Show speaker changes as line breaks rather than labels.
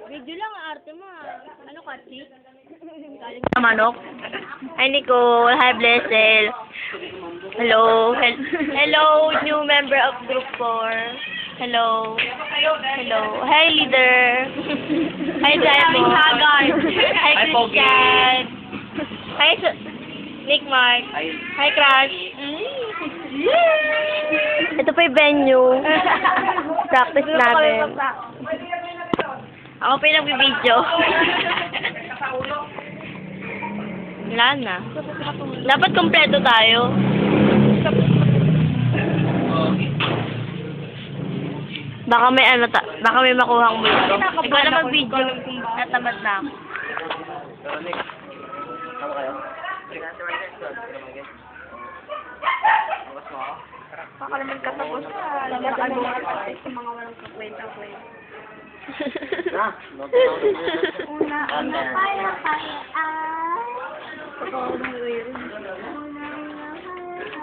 Video lang, arte mo. Ano ka, cheat?
Manok. Hi, Nicole. Hi, Blessel. Hello. Hello, new member of Group 4. Hello. Hello. Hi, leader. Hi, Diamond. Hi, Christian. Hi, Nick Mark. Hi, Crush. Ito pa yung venue. Practice namin. Ako pa yung nagbibideo. Wala na. Dapat kompleto tayo. Baka may baka may makuhang multo. Ikaw na mag-video. Natamad na ako.
Baka naman katapos sa sa mga walang kakwenta-kwenta. Una, tayo ay...